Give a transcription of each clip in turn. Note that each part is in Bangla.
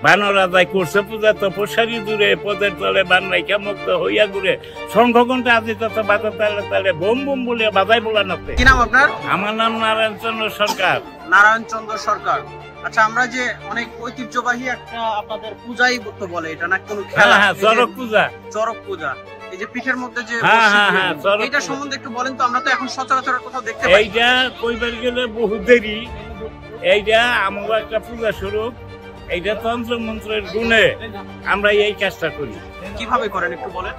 বানর আদায় করছে পূজা, তো প্রসারী দূরে পদের তলে বান্নাইকা মুক্ত হইয়া ঘুরে শঙ্খ ঘন্টা আজি তত বাজার তালে তালে বোম বোম বলে বাজাই বলা নাতে। কি নাম আপনার? আমার নাম নারায়ণ চন্দ্র সরকার। নারায়ণ চন্দ্র সরকার। আচ্ছা, আমরা যে অনেক ঐতিহ্যবাহী একটা আপনাদের পূজাই তো বলে এটা না কোনো খেলা? হ্যাঁ, চরক পূজা। চরক পূজা, এই যে পিঠের মধ্যে যে এটা সম্বন্ধে একটু বলেন তো, আমরা তো এখন সচরাচর কোথাও দেখতে পাই। এইটা কইবার গেলে বহু দেরি। এইটা আমার একটা পূজা স্বরূপ, এইটা তন্ত্র মন্ত্রের গুণে আমরা এই কাজটা করি। কিভাবে করেন একটু বলেন?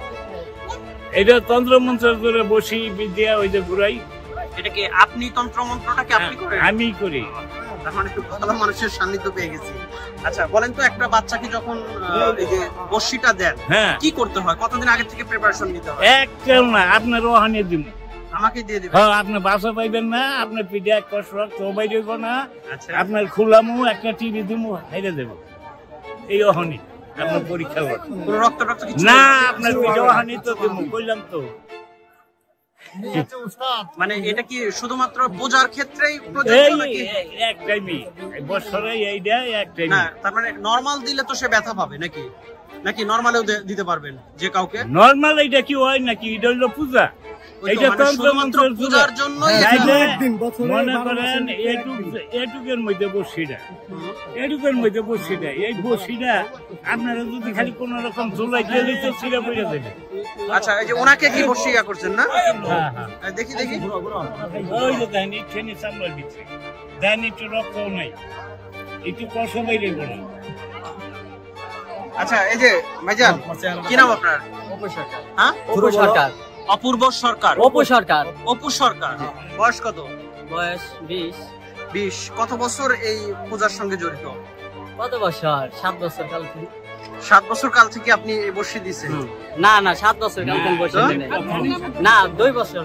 এইটা তন্ত্র মন্ত্রের করে বসি বিদ্যা ওই যে ঘুরাই। এটা কি আপনি তন্ত্র মন্ত্রটাকে আপনি করেন? আমি করি। তখন একটু ভালো মানুষের সান্নিধ্য পেয়ে গেছি। আচ্ছা বলেন তো, একটা বাচ্চাকে যখন এই যে বর্ষিটা দেন, কি করতে হয়? কতদিন আগে থেকে প্রিপারেশন নিতে হয়? একটাও না, আপনার ওখানে দিব, আমাকে দিয়ে দিবেন। হ্যাঁ, আপনি বাসা পাইবেন না, আপনার পিঠে এক কসরত তো বাইরে হইব না। আপনার খুলামু একটা টিভি দিমু হাইরে দেব, এই ওখানে আপনার পরীক্ষা করতে। কোনো রক্ত টক্ত কিছু না, আপনার পিঠে ওখানে তো দিমু, কইলাম তো। মানে এটা কি শুধুমাত্র পূজার ক্ষেত্রেই প্রযোজ্য নাকি এক টাইমই বছরে এইটা এক টাইম? না, তার মানে নরমাল দিলে তো সে ব্যথা পাবে নাকি? নাকি নরমালেও দিতে পারবেন যে কাউকে? নরমাল এইটা কি হয় নাকি? এটা হলো পূজা, এইটা তন্ত্র মন্ত্রের পূজার জন্যই। মনে করেন এটুকের মধ্যে বসিটা, এটুকের মধ্যে বসিটা, এই বসিটা আপনারা যদি খালি কোন রকম ঝোলাই দিলে তো ছিঁড়ে পড়ে দেবে। আচ্ছা, এই যে ওনাকে কি বসিয়া করছেন না? দেখি দেখি, ওই যে দেন ইচ্ছেনি সামলার দিচ্ছে, দেন একটু রক্তও নাই, একটু কষ্ট বাইরে করে। আচ্ছা, এই যে ভাইজান, কি নাম আপনার? হ্যাঁ, অপু সরকার। অপূর্ব সরকার। অপু সরকার। অপু সরকার। বয়স কত? বয়স 20। 20। কত বছর এই পূজার সঙ্গে জড়িত? কত বছর? 7 বছর কাল থেকে। 7 বছর কাল থেকে আপনি বসে দিয়েছেন? না না, 7 বছর কাল থেকে বসে দেন না, 2 বছর।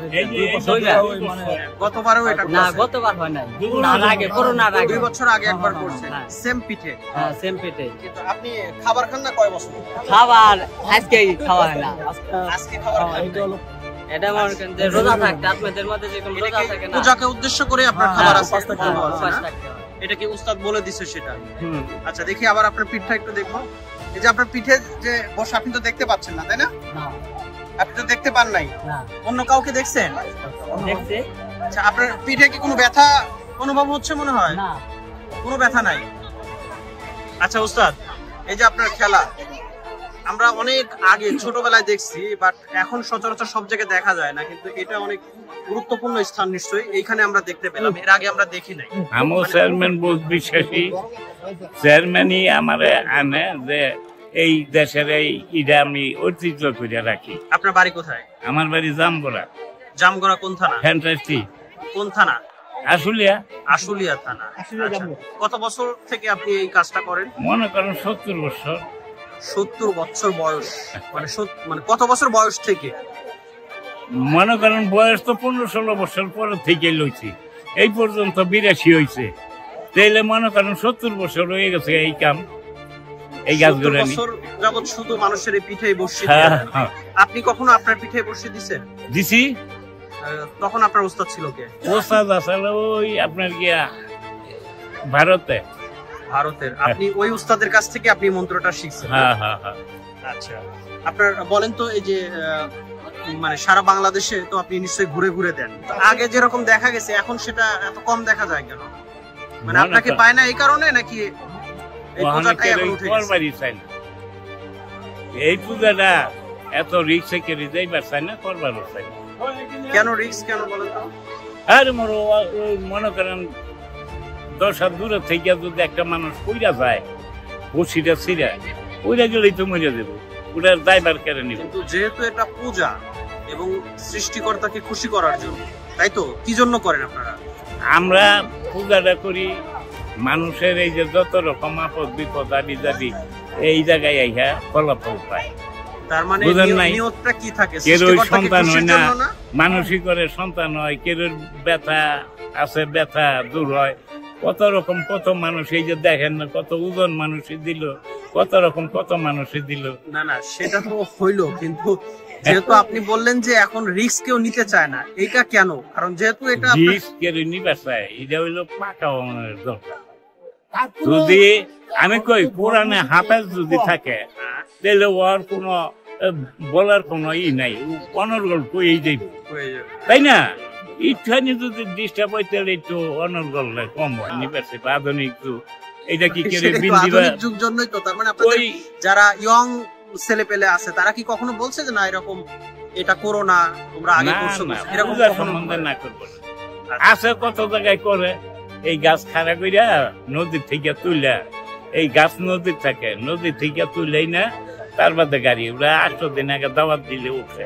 গতবারও এটা? না, গতবার হয় নাই, তার আগে করোনার আগে 2 বছর আগে একবার করছেন সেম পিঠে। হ্যাঁ, সেম পিঠে। কিন্তু আপনি খাবার খান না কয় বছর? খাবার আজকেই খাওয়া হয় না। আজকে খাবার খান? এটা মনে করেন যে রোজা থাকতে আপনাদের মধ্যে যেরকম রোজা থাকে না, পূজাকে উদ্দেশ্য করে আপনার খাবার আছে। থাকতে হয়। এটা কি উস্তাদ বলে দিছে সেটা? আচ্ছা, দেখি আবার আপনার পিঠটা একটু দেখবো। এই যে আপনার পিঠে যে বসে, আপনি তো দেখতে পাচ্ছেন না, তাই না? আপনি তো দেখতে পান নাই, অন্য কাউকে দেখছেন? দেখছি। আচ্ছা, আপনার পিঠে কি কোনো ব্যথা অনুভব হচ্ছে মনে হয়? না, কোনো ব্যথা নাই। আচ্ছা উস্তাদ, এই যে আপনার খেলা আমরা অনেক আগে ছোটবেলায় দেখছি, বাট এখন সচরাচর সব জায়গায় দেখা যায় না, কিন্তু এটা অনেক গুরুত্বপূর্ণ স্থান নিশ্চয়ই এইখানে আমরা দেখতে পেলাম, এর আগে আমরা দেখি নাই। আমার চেয়ারম্যান বহুত বিশ্বাসী, চেয়ারম্যানই আমারে আনে যে এই দেশের এই ইটা আমি ঐতিহ্য করে রাখি। আপনার বাড়ি কোথায়? আমার বাড়ি জামগড়া। জামগড়া কোন থানা? ফ্যান্টাস্টি। কোন থানা? আশুলিয়া। আশুলিয়া থানা। কত বছর থেকে আপনি এই কাজটা করেন? মনে করেন 70 বছর। 70 বছর বয়স, মানে কত বছর বয়স থেকে? মনে করেন বয়স তো 15-16 বছর পর থেকে লইছি, এই পর্যন্ত 82 হয়েছে, তাইলে মনে করেন 70 বছর হয়ে গেছে এই কাম, এই গাছগুলো জগৎ শুধু মানুষের এই পিঠে বসে। আপনি কখনো আপনার পিঠে বসে দিছেন? দিছি। তখন আপনার উস্তাদ ছিল কে? উস্তাদ আসলে ওই আপনার গিয়া ভারতে। ভারতের? আপনি ওই উস্তাদের কাছ থেকে আপনি মন্ত্রটা শিখছেন? হ্যাঁ হ্যাঁ হ্যাঁ। আচ্ছা, আপনার বলেন তো, এই যে মানে সারা বাংলাদেশে তো আপনি নিশ্চয়ই ঘুরে ঘুরে দেন, আগে যেরকম দেখা গেছে এখন সেটা এত কম দেখা যায় কেন? মানে আপনাকে পায় না এই কারণে নাকি এই পূজাটা এত রিক্সে কেড়ে যাইবার চাই না, করবারও চাই না? কেন রিক্স কেন বলেন তো? আরে মনে করেন 10 হাত দূরে থেকে যদি একটা মানুষ কইরা যায়, বসিটা ছিঁড়া ওইটা গেলেই তো মরে দেবো, ওটার দায়বার কেড়ে নিব। কিন্তু যেহেতু এটা পূজা এবং সৃষ্টিকর্তাকে খুশি করার জন্য, তাই তো কি জন্য করেন আপনারা? আমরা পূজাটা করি মানুষের এই যে যত রকম আপদ বিপদ আদি জাদি এই জায়গায় আইহা ফলাফল পায়। তার মানে নিয়তটা কি থাকে? কেরোই সন্তান হয় না, মানুষই করে সন্তান হয়, কেরোর ব্যথা আছে, ব্যথা দূর হয়, কত রকম কত মানুষ, এই যে দেখেন না কত ওজন মানুষই দিল, কত রকম কত মানুষই দিল। না না, সেটা তো হইলো, কিন্তু যেহেতু আপনি বললেন যে এখন রিস্ক কেউ নিতে চায় না, এটা কেন? কারণ যেহেতু এটা রিস্ক কেউ নিতে চায়, এটা হইলো পাকা দরকার। যদি আমি কই কোরআনে হাফেজ যদি থাকে তাহলে ওর কোনো বলার কোনো ই নাই, অনর্গল কই যাইব, তাই না? ইচ্ছানি যদি ডিস্টার্ব হয় তাহলে একটু অনর্গল কম হয়, নিবাসে আধুনিক যুগ। এটা কি করে যুগ জন্যই তো, তার মানে আপনাদের যারা ইয়ং ছেলে পেলে আছে তারা কি কখনো বলছে যে না এরকম এটা করো না, তোমরা আগে করছো না, এরকম সম্বন্ধে না করবো? আছে কত জায়গায় করে, এই গাছ খাড়া কইরা নদীর থেকে তুইলা, এই গাছ নদীর থাকে, নদী থেকে তুইলেই না তার বাদে গাড়ি ওরা 8 দিন আগে দাওয়াত দিলে উঠে।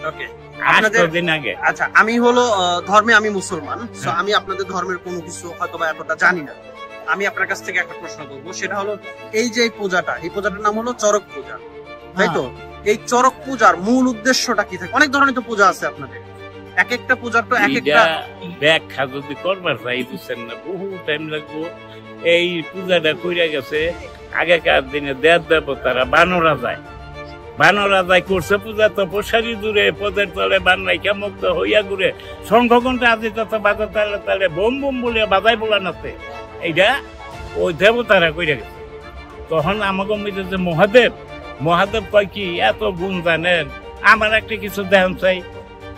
ওকে, 8 দিন আগে। আচ্ছা, আমি হলো ধর্মে আমি মুসলমান, সো আমি আপনাদের ধর্মের কোনো কিছু হয়তো বা এতটা জানি না। আমি আপনার কাছ থেকে একটা প্রশ্ন করবো, সেটা হলো এই যে এই পূজাটার নাম হলো চড়ক পূজা, তাই তো? এই চড়ক পূজার মূল উদ্দেশ্যটা কি থাকে? অনেক ধরনের তো পূজা আছে আপনাদের, এক একটা পূজার তো এক একটা ব্যাখ্যা যদি করবার চাই, বুঝছেন না, বহু টাইম লাগবো। এই পূজাটা কইরা গেছে আগেকার দিনে দেব দেবতারা বানরা যায় করছে পূজা, তপস্যারি দূরে পদের তলে বানাই মুক্ত হইয়া ঘুরে শঙ্খ ঘন্টা আদি তত বাজার তালে তালে বোম বোম বলিয়া বাজাই বলা নাতে, এইটা ওই দেবতারা কইরা গেছে। তখন আমাকে মিলে যে মহাদেব কয় কি এত গুণ জানেন, আমার একটা কিছু দেন চাই।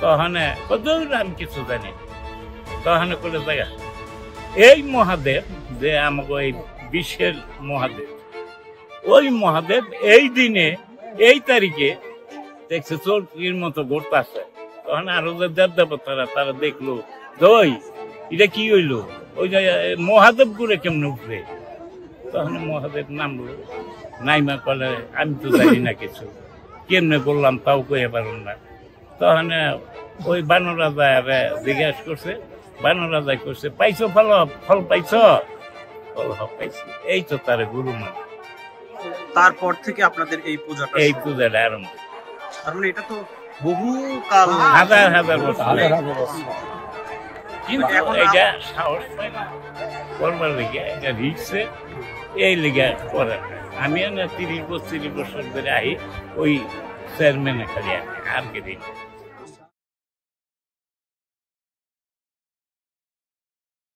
তখন আমি কিছু জানি, তখন করে জায়গা এই মহাদেব যে আমাকে এই বিশ্বের মহাদেব, ওই মহাদেব এই দিনে এই তারিখে দেখছে চোরকির মতো ঘুরতে আসে। তখন আরো যে দেব দেবতারা তারা দেখলো দই এটা কি হইলো, ওই যে মহাদেব ঘুরে কেমনে উঠবে। তখন মহাদেব নামলো, নাইমা কলে আমি তো জানি না কিছু, কেমনে করলাম তাও কয়ে পারুন না। তখন ওই বানর রাজা জিজ্ঞাসা করছে, বানর রাজা করছে পাইছো ফল পাইছ? পাইছি। এই তো তার গুরু মান। তারপর থেকে আপনাদের এই পূজাটা আরম্ভ। তার মানে এটা তো বহু কাল, হাজার বছর। কিন্তু এটা সাহস পাই না করবার লেগে, এটা রিক্সে এই লেগে করে। আমি 30-35 বছর ধরে আহি ওই চেয়ারম্যানে খালি আর কি